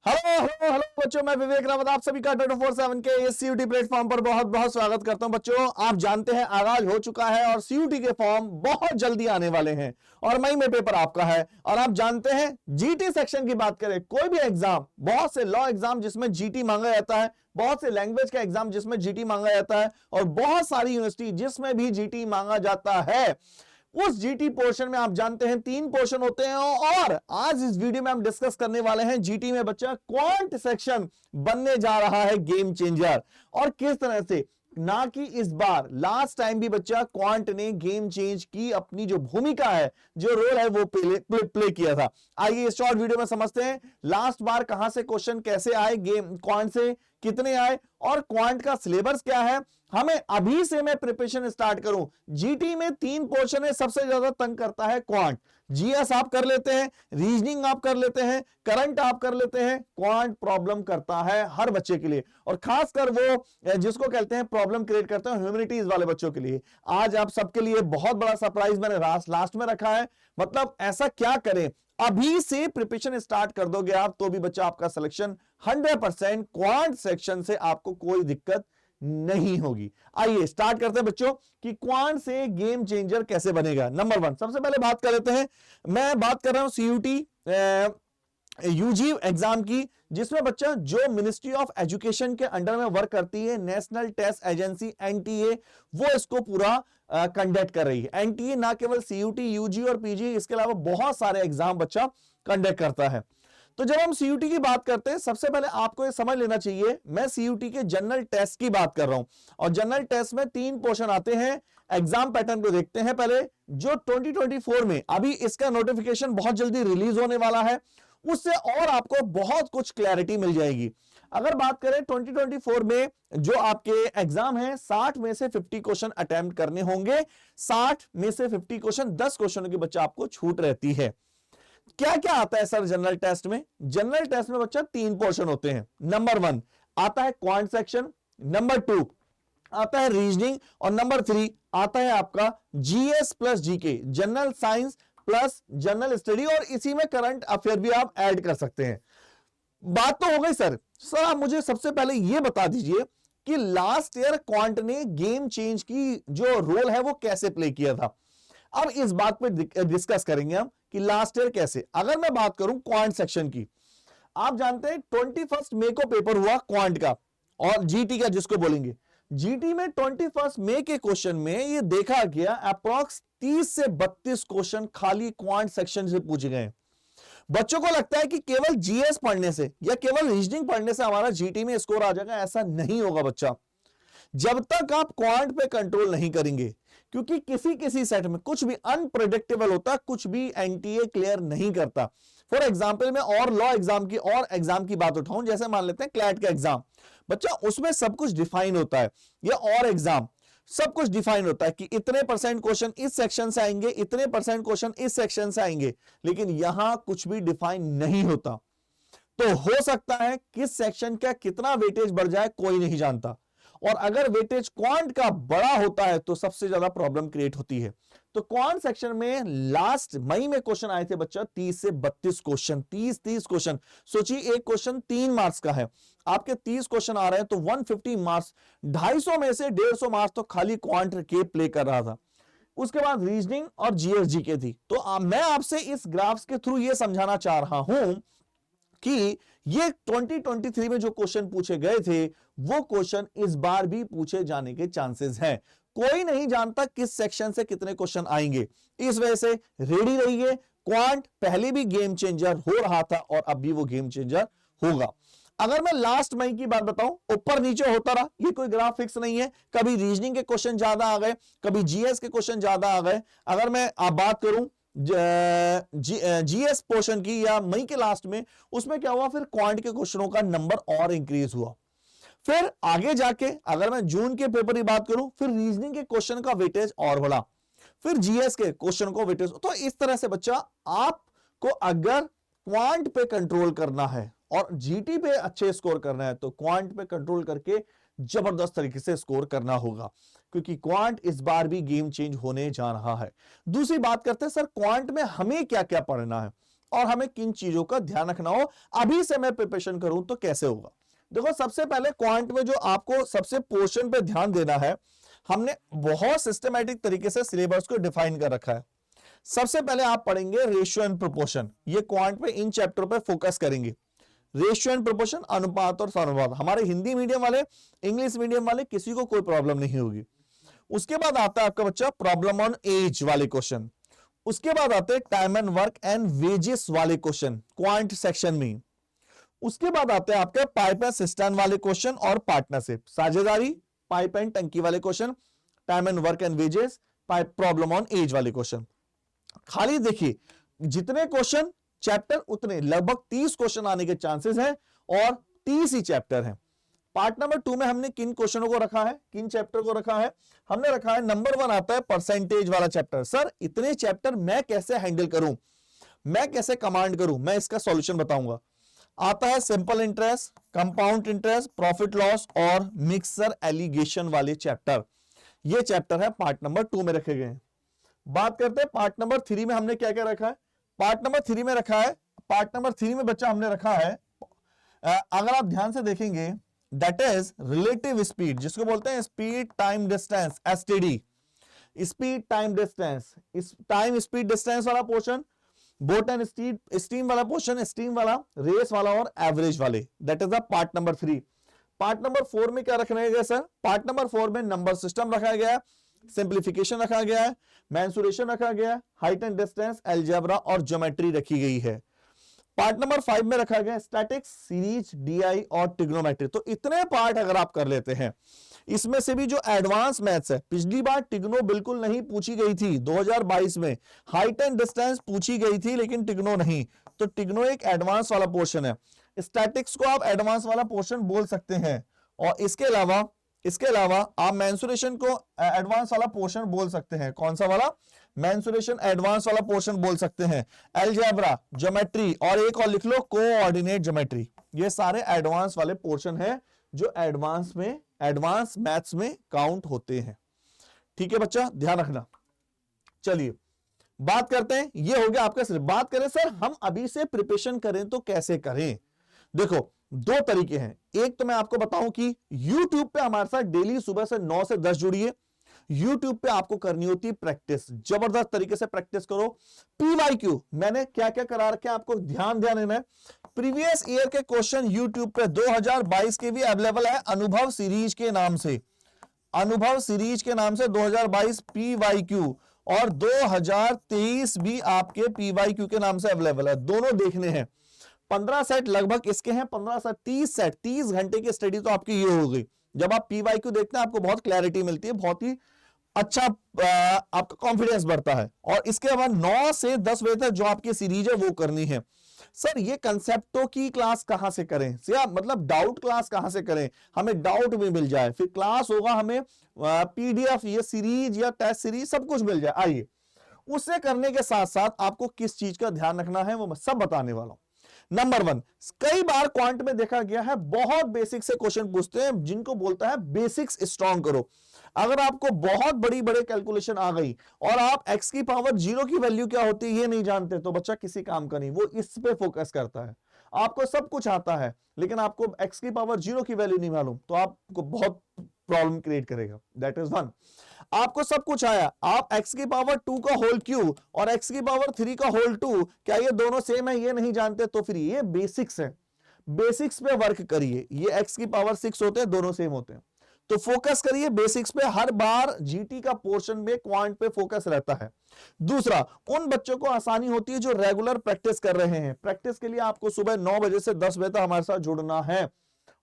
Hello hello hello बच्चों, मैं विवेक रावत आप सभी का 24/7 के इस सीयूटी प्लेटफॉर्म पर बहुत बहुत स्वागत करता हूं। बच्चों, आप जानते हैं आगाज हो चुका है और सीयूटी के फॉर्म बहुत जल्दी आने वाले हैं और मई में पेपर आपका है। और आप जानते हैं जीटी सेक्शन की बात करें, कोई भी एग्जाम, बहुत से लॉ एग्जाम जिसमें जीटी मांगा जाता है, बहुत से लैंग्वेज का एग्जाम जिसमें जीटी मांगा जाता है और बहुत सारी यूनिवर्सिटी जिसमें भी जीटी मांगा जाता है, उस जीटी पोर्शन में आप जानते हैं 3 पोर्शन होते हैं। और आज इस वीडियो में हम डिस्कस करने वाले हैं जीटी में बच्चा क्वांट सेक्शन बनने जा रहा है गेम चेंजर, और किस तरह से, ना कि इस बार, लास्ट टाइम भी बच्चा क्वांट ने गेम चेंज की अपनी जो भूमिका है, जो रोल है, वो प्ले किया था। आइए इस शॉर्ट वीडियो में समझते हैं लास्ट बार कहां से क्वेश्चन कैसे आए, गेम क्वांट से कितने आए और क्वांट का सिलेबस क्या है। हमें अभी से मैं प्रिपरेशन स्टार्ट करूं। जीटी में 3 पोर्शन है, सबसे ज्यादा तंग करता है क्वांट। जीएस आप कर लेते हैं, रीजनिंग आप कर लेते हैं, करंट आप कर लेते हैं, क्वांट प्रॉब्लम करता है हर बच्चे के लिए, और खासकर वो जिसको कहते हैं प्रॉब्लम क्रिएट करते हैं ह्यूमैनिटीज वाले बच्चों के लिए। आज आप सबके लिए बहुत बड़ा सरप्राइज मैंने लास्ट में रखा है। मतलब ऐसा क्या करें, अभी से प्रिपरेशन स्टार्ट कर दोगे आप तो भी बच्चा आपका सिलेक्शन 100% क्वांट सेक्शन से आपको कोई दिक्कत नहीं होगी। आइए स्टार्ट करते हैं बच्चों कि क्वांट से गेम चेंजर कैसे बनेगा। नंबर 1 सबसे पहले बात कर लेते हैं, मैं बात कर रहा हूं सीयूटी यूजी एग्जाम की, जिसमें बच्चा जो मिनिस्ट्री ऑफ एजुकेशन के अंडर में वर्क करती है, नेशनल टेस्ट एजेंसी एनटीए, वो इसको पूरा कंडक्ट कर रही है। एनटीए ना केवल सीयूटी, यूजी और पीजी, इसके अलावा बहुत सारे एग्जाम बच्चा कंडक्ट करता है। तो जब हम सीयूटी की बात करते हैं, सबसे पहले आपको ये समझ लेना चाहिए, मैं सीयूटी के जनरल टेस्ट की बात कर रहा हूं, और जनरल टेस्ट में 3 पोर्शन आते हैं। एग्जाम पैटर्न को देखते हैं पहले, जो 2024 में, अभी इसका नोटिफिकेशन बहुत जल्दी रिलीज होने वाला है, उससे और आपको बहुत कुछ क्लैरिटी मिल जाएगी। अगर बात करें 2024 में जो आपके एग्जाम है, 60 में से 50 क्वेश्चन अटेम्प्ट करने होंगे। 60 में से 50 क्वेश्चन, 10 क्वेश्चनों की बच्चा आपको छूट रहती है। क्या क्या आता है सर जनरल टेस्ट में? जनरल टेस्ट में बच्चा 3 पोर्शन होते हैं। नंबर 1 आता है क्वांट सेक्शन, नंबर 2 आता है रीजनिंग, और नंबर 3 आता है आपका GS plus GK, general science plus general study, और इसी में करंट अफेयर भी आप ऐड कर सकते हैं। बात तो हो गई सर। आप मुझे सबसे पहले यह बता दीजिए कि लास्ट ईयर क्वांट ने गेम चेंज की जो रोल है वो कैसे प्ले किया था। अब इस बात पे डिस्कस करेंगे हम कि लास्ट ईयर कैसे। अगर मैं बात करूं क्वांट सेक्शन की, आप जानते हैं 21 मई को पेपर हुआ क्वांट का और जीटी का जिसको बोलेंगे। जीटी में 21 मई के क्वेश्चन में ये देखा गया अप्रॉक्स 30 से 32 क्वेश्चन खाली क्वांट सेक्शन से पूछे गए। बच्चों को लगता है कि केवल जीएस पढ़ने से या केवल रीजनिंग पढ़ने से हमारा जीटी में स्कोर आ जाएगा, ऐसा नहीं होगा बच्चा, जब तक आप क्वांट पे कंट्रोल नहीं करेंगे। क्योंकि किसी किसी सेट में कुछ भी अनप्रेडिक्टेबल होता है, कुछ भी एनटीए क्लियर नहीं करता। फॉर एग्जाम्पल मैं और लॉ एग्जाम की और एग्जाम की बात उठाऊं, जैसे मान लेते हैं क्लैट का एग्जाम, बच्चा उसमें सब कुछ डिफाइन होता है, या और एग्जाम सब कुछ डिफाइन होता है कि इतने परसेंट क्वेश्चन इस सेक्शन से आएंगे, इतने परसेंट क्वेश्चन इस सेक्शन से आएंगे, लेकिन यहां कुछ भी डिफाइन नहीं होता। तो हो सकता है किस सेक्शन का कितना वेटेज बढ़ जाए कोई नहीं जानता, और अगर वेटेज क्वांट का बड़ा होता है तो सबसे ज्यादा प्रॉब्लम क्रिएट होती है। तो क्वांट सेक्शन में लास्ट मई में क्वेश्चन आए थे बच्चा 30 से 32 क्वेश्चन, 30 क्वेश्चन। सोचिए एक क्वेश्चन 3 मार्क्स का है, आपके 30 क्वेश्चन आ रहे हैं तो 150 मार्क्स, 250 में से 150 मार्क्स तो खाली क्वांट के प्ले कर रहा था। उसके बाद रीजनिंग और जीएसजी के थी। तो मैं आपसे इस ग्राफ्स के थ्रू यह समझाना चाह रहा हूं कि ये 2023 में जो क्वेश्चन पूछे गए थे वो क्वेश्चन इस बार भी पूछे जाने के चांसेस हैं। कोई नहीं जानता किस सेक्शन से कितने क्वेश्चन आएंगे, इस वजह से रेडी रहिए। क्वांट पहले भी गेम चेंजर हो रहा था और अब भी वो गेम चेंजर होगा। अगर मैं लास्ट मई की बात बताऊं, ऊपर नीचे होता रहा, ये कोई ग्राफ फिक्स नहीं है। कभी रीजनिंग के क्वेश्चन ज्यादा आ गए, कभी जीएस के क्वेश्चन ज्यादा आ गए। अगर मैं बात करूं जीएस पोर्शन की, या मई के लास्ट में, उसमें क्या हुआ, फिर क्वांट के क्वेश्चनों का नंबर और इंक्रीज हुआ। फिर आगे जाके अगर मैं जून के पेपर की बात करूं, फिर रीजनिंग के क्वेश्चन का वेटेज और बढ़ा, फिर जीएस के क्वेश्चन को वेटेज। तो इस तरह से बच्चा, आपको अगर क्वांट पे कंट्रोल करना है और जीटी पे अच्छे स्कोर करना है तो क्वांट पे कंट्रोल करके जबरदस्त तरीके से स्कोर करना होगा, क्योंकि क्वांट इस बार भी गेम चेंज होने जा रहा है। दूसरी बात करते हैं सर, क्वांट में हमें क्या क्या पढ़ना है। और हमें किन चीजों का ध्यान रखना हो, अभी से मैं प्रिपरेशन करूं तो कैसे होगा। देखो सबसे पहले क्वांट में जो आपको सबसे पोर्शन पे ध्यान देना है, हमने बहुत सिस्टमैटिक तरीके से सिलेबस को डिफाइन कर रखा है। सबसे पहले आप पढ़ेंगे रेशियो एंड प्रोपोर्शन, ये क्वांट पे इन चैप्टर पे फोकस करेंगे। रेशियो एंड प्रोपोर्शन, अनुपात और समानुपात, हमारे हिंदी मीडियम वाले, इंग्लिश मीडियम वाले किसी को कोई प्रॉब्लम नहीं होगी। उसके बाद आता है आपका बच्चा प्रॉब्लम ऑन एज वाले क्वेश्चन। उसके बाद आते हैं time and work and wages वाले क्वेश्चन क्वांट सेक्शन में। उसके बाद आते हैं आपके पाइप एंड सिस्टर्न वाले क्वेश्चन और पार्टनरशिप, साझेदारी, पाइप एंड टंकी वाले question, time and work and wages, pipe problem on age वाले क्वेश्चन। खाली देखिए जितने क्वेश्चन चैप्टर उतने लगभग 30 क्वेश्चन आने के चांसेस हैं और 30 ही चैप्टर हैं। पार्ट नंबर 2 में हमने किन क्वेश्चनों को रखा है, किन चैप्टर को रखा है, हमने रखा है नंबर 1 आता है परसेंटेज वाला चैप्टर। सर इतने चैप्टर मैं कैसे हैंडल करूं, मैं कैसे कमांड करूं, मैं इसका सॉल्यूशन बताऊंगा। आता है simple interest, compound interest, profit loss और मिक्सर एलिगेशन वाले चैप्टर। ये चैप्टर है पार्ट नंबर 2 में रखे गए हैं। बात करते हैं पार्ट नंबर 3 में हमने क्या क्या रखा है। पार्ट नंबर 3 में रखा है, पार्ट नंबर 3 में बच्चा हमने रखा है, अगर आप ध्यान से देखेंगे, दैट इज रिलेटिव स्पीड, जिसको बोलते हैं speed time distance, STD, speed time distance, इस टाइम स्पीड डिस्टेंस वाला पोर्शन, बोट एंड स्टीम वाला पोर्शन, स्टीम वाला, रेस वाला और एवरेज वाले, that is the part number 3। Part number 4 में क्या रखना है सर, पार्ट नंबर 4 में नंबर सिस्टम रखा गया है, सिंप्लीफिकेशन रखा गया है, मेंसुरेशन रखा गया है, हाइट एंड डिस्टेंस, अलजेब्रा और ज्योमेट्री रखी गई है। पार्ट नंबर 5 में रखा गया स्टैटिक्स, सीरीज, डीआई और ट्रिग्नोमेट्री। तो इतने पार्ट अगर आप कर लेते हैं, इसमें से भी जो एडवांस मैथ्स है, पिछली बार टिग्नो बिल्कुल नहीं पूछी गई थी, 2022 में हाइट एंड डिस्टेंस पूछी गई थी लेकिन टिग्नो नहीं, तो टिग्नो एक एडवांस वाला पोर्शन है। स्टैटिक्स को आप एडवांस वाला पोर्शन बोल सकते हैं और इसके अलावा आप मेंसुरेशन को एडवांस वाला पोर्शन बोल सकते हैं। कौन सा वाला, मेंसुरेशन एडवांस वाला पोर्शन बोल सकते हैं। अलजेब्रा, ज्योमेट्री और एक और लिख लो कोऑर्डिनेट ज्योमेट्री, ये सारे एडवांस वाले पोर्शन हैं जो एडवांस मैथ्स में काउंट होते हैं। ठीक है बच्चा, ध्यान रखना। चलिए बात करते हैं, ये हो गया आपका सिर्फ। बात करें सर हम अभी से प्रिपरेशन करें तो कैसे करें। देखो दो तरीके हैं, एक तो मैं आपको बताऊं कि YouTube पे हमारे साथ डेली सुबह से 9 से 10 जुड़िए। YouTube पे आपको करनी होती है प्रैक्टिस, जबरदस्त तरीके से प्रैक्टिस करो। PYQ मैंने क्या क्या करा रखे आपको ध्यान देना है। प्रीवियस ईयर के क्वेश्चन YouTube पे 2022 के भी अवेलेबल है, अनुभव सीरीज के नाम से, अनुभव सीरीज के नाम से 2022 PYQ और 2023 भी आपके PYQ के नाम से अवेलेबल है, दोनों देखने हैं। 15 सेट लगभग इसके हैं, 15 सेट 30 सेट, 30 घंटे की स्टडी तो आपकी ये हो गई। जब आप PYQ देखते हैं आपको बहुत क्लैरिटी मिलती है, बहुत ही अच्छा आपका कॉन्फिडेंस बढ़ता है। और इसके बाद 9 से 10 बजे तक जो आपकी सीरीज है वो करनी है। सर ये कंसेप्टों की क्लास कहां से करें, या मतलब डाउट क्लास कहां से करें, हमें डाउट भी मिल जाए, फिर क्लास होगा, हमें PDF ये सीरीज या टेस्ट सीरीज सब कुछ मिल जाए। आइए उससे करने के साथ साथ आपको किस चीज का ध्यान रखना है वो मैं सब बताने वाला हूं। नंबर 1, कई बार क्वांट में देखा गया है बहुत बेसिक से क्वेश्चन पूछते हैं, जिनको बोलता है बेसिक्स स्ट्रॉन्ग करो। अगर आपको बहुत बड़ी कैलकुलेशन आ गई और आप x की पावर 0 की वैल्यू क्या होती है ये नहीं जानते, तो बच्चा किसी काम का नहीं, वो इस पे फोकस करता है। आपको सब कुछ आता है लेकिन आपको x की पावर 0 की वैल्यू नहीं मालूम, तो आपको बहुत प्रॉब्लम क्रिएट करेगा। That is 1। आपको सब कुछ आया, आप x की पावर 2 का होल क्यूब और x की पावर 3 का होल 2 क्या ये दोनों सेम है ये नहीं जानते, तो फिर ये बेसिक्स है, बेसिक्स पे वर्क करिए। ये x की पावर 6 होते हैं, दोनों सेम होते हैं, तो फोकस करिए बेसिक्स पे। हर बार जीटी का पोर्शन में क्वांट पे फोकस रहता है। दूसरा, उन बच्चों को आसानी होती है जो रेगुलर प्रैक्टिस कर रहे हैं। प्रैक्टिस के लिए आपको सुबह 9 बजे से 10 बजे तक हमारे साथ जुड़ना है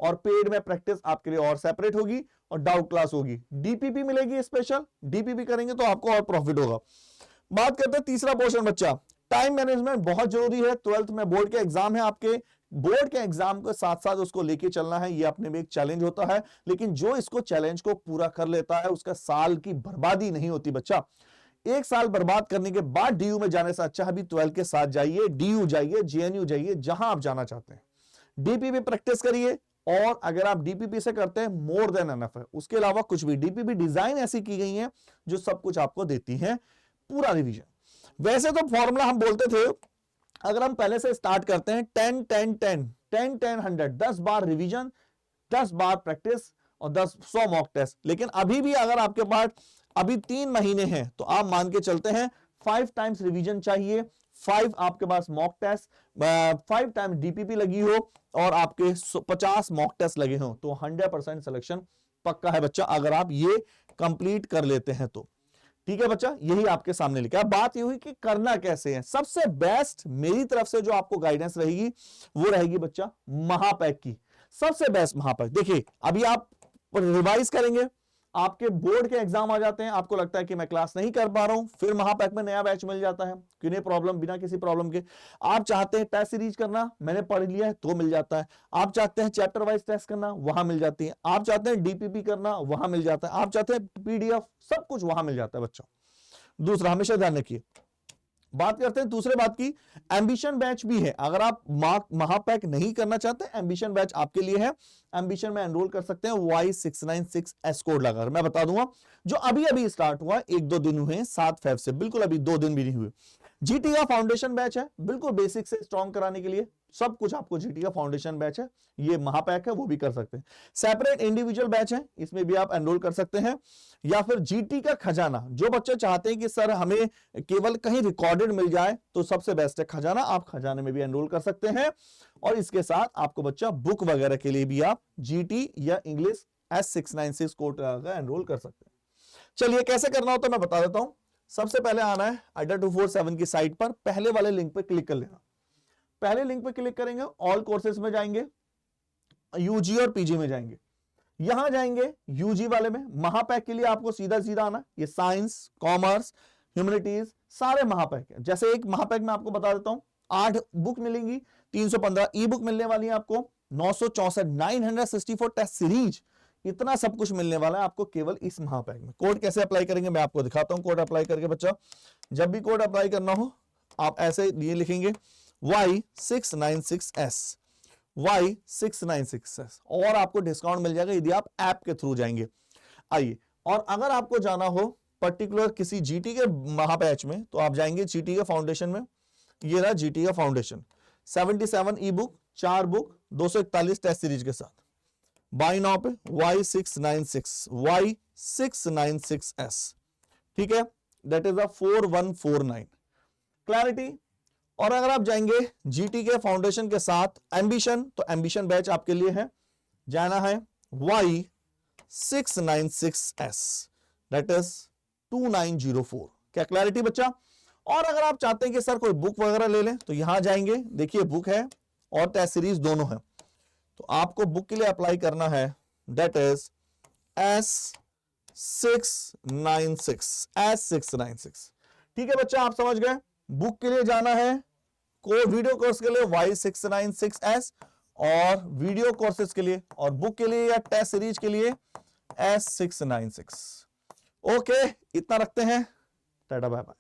और पेड में प्रैक्टिस आपके लिए और सेपरेट होगी और डाउट क्लास होगी। डीपीपी मिलेगी स्पेशल, डीपीपी करेंगे तो आपको और प्रॉफिट होगा। बात करते हैं तीसरा पोर्शन बच्चा, टाइम मैनेजमेंट बहुत जरूरी है। 12th में बोर्ड के एग्जाम है, आपके बोर्ड के एग्जाम के साथ साथ उसको लेके चलना है, ये अपने में एक चैलेंज होता है, लेकिन जो इसको चैलेंज को पूरा कर लेता है उसका साल की बर्बादी नहीं होती बच्चा। एक साल बर्बाद करने के बाद डीयू में जाने से अच्छा अभी 12 के साथ जाइए, डीयू जाइए, जेएनयू जाइए, जहां आप जाना चाहते हैं। डीपीपी प्रैक्टिस करिए और अगर आप डीपीपी से करते हैं मोर देन एनफ है, उसके अलावा कुछ भी। डीपीपी डिजाइन ऐसी की गई है जो सब कुछ आपको देती है, पूरा रिवीजन। वैसे तो फॉर्मूला हम बोलते थे अगर हम पहले से स्टार्ट करते हैं 10 10 10 10 10 100, 10 बार रिवीजन, 10 बार प्रैक्टिस और 100 मॉक टेस्ट। लेकिन अभी भी अगर आपके पास अभी 3 महीने हैं तो आप मान के चलते हैं 5 टाइम्स रिवीजन चाहिए, 5 आपके पास मॉक टेस्ट, 5 टाइम्स डीपीपी लगी हो और आपके 50 मॉक टेस्ट लगे हो तो 100% सिलेक्शन पक्का है बच्चा, अगर आप ये कंप्लीट कर लेते हैं तो। ठीक है बच्चा, यही आपके सामने लिखा है। बात ये हुई कि करना कैसे है। सबसे बेस्ट मेरी तरफ से जो आपको गाइडेंस रहेगी वो रहेगी बच्चा महापैक की, सबसे बेस्ट महापैक। देखिए अभी आप रिवाइज करेंगे, आपके बोर्ड के एग्जाम आ जाते हैं, आपको लगता है कि मैं क्लास नहीं कर पा रहा हूं, फिर महापैक में नया बैच मिल जाता है, किन्हीं प्रॉब्लम बिना किसी प्रॉब्लम के। आप चाहते हैं टेस्ट सीरीज करना, मैंने पढ़ लिया है तो मिल जाता है। आप चाहते हैं चैप्टर वाइज टेस्ट करना, वहां मिल जाती है। आप चाहते हैं डीपीपी करना, वहां मिल जाता है। आप चाहते हैं पीडीएफ, सब कुछ वहां मिल जाता है बच्चों। दूसरा हमेशा ध्यान रखिए, बात करते हैं दूसरे बात की, एम्बिशन बैच भी है। अगर आप महापैक नहीं करना चाहते, एम्बिशन बैच आपके लिए है। एम्बिशन में एनरोल कर सकते हैं Y696S कोड लगाकर। मैं बता दूंगा जो अभी अभी स्टार्ट हुआ, 1-2 दिन हुए, 7 फेब से, बिल्कुल अभी 2 दिन भी नहीं हुए। जीटी का फाउंडेशन बैच है, बिल्कुल बेसिक से स्ट्रॉन्ग कराने के लिए, सब कुछ आपको जीटी का फाउंडेशन बैच है, ये महापैक है, वो भी कर सकते हैं। सेपरेट इंडिविजुअल बैच है, इसमें भी आप एनरोल कर सकते हैं। या फिर जीटी का खजाना, जो बच्चे चाहते हैं कि सर हमें केवल कहीं रिकॉर्डेड मिल जाए तो सबसे बेस्ट है खजाना, आप खजाने में भी एनरोल कर सकते हैं। और इसके साथ आपको बच्चा बुक वगैरह के लिए भी आप जीटी या इंग्लिश S696 कोड का एनरोल कर सकते हैं। चलिए कैसे करना होता है मैं बता देता हूं। सबसे पहले आना है IDA247 की साइट पर, पहले वाले लिंक पर क्लिक कर लेना। पहले लिंक पर क्लिक करेंगे, ऑल कोर्सेज में जाएंगे, यूजी और पीजी में जाएंगे। यहां जाएंगे यूजी वाले में, महापैक के लिए आपको सीधा सीधा आना। ये साइंस, कॉमर्स, ह्यूमैनिटीज सारे महापैक है। जैसे एक महापैक में आपको बता देता हूं, 8 बुक मिलेंगी, 315 ई बुक मिलने वाली है आपको, 964 964 टेस्ट सीरीज, इतना सब कुछ मिलने वाला है आपको केवल इस महापैक में। कोड कैसे अप्लाई करेंगे मैं आपको दिखाता हूं। कोड अप्लाई करके बच्चा, जब भी कोड अप्लाई करना हो आप ऐसे ये लिखेंगे Y696S, Y696S, और आपको डिस्काउंट मिल जाएगा यदि आप ऐप के थ्रू जाएंगे। आइए, और अगर आपको जाना हो पर्टिकुलर किसी जीटी के महाबैच में तो आप जाएंगे जीटी के फाउंडेशन में। ये रहा जीटी का foundation, 77 e book, 4 book, 241 test series के साथ। बाय नाउ पे Y696S, ठीक है, दैट इज अ 4149 क्लैरिटी। और अगर आप जाएंगे जीटी के फाउंडेशन के साथ एम्बिशन, तो एम्बिशन बैच आपके लिए है, जाना है Y696S, दैट इज 2904। क्या क्लैरिटी बच्चा? और अगर आप चाहते हैं कि सर कोई बुक वगैरह ले लें तो यहां जाएंगे, देखिए बुक है और टेस्ट सीरीज दोनों है, तो आपको बुक के लिए अप्लाई करना है, दैट इज S696। ठीक है बच्चा, आप समझ गए। बुक के लिए जाना है वीडियो कोर्स के लिए Y696S, और वीडियो कोर्सेज के लिए और बुक के लिए या टेस्ट सीरीज के लिए S696। ओके, इतना रखते हैं, टाटा बाय बाय।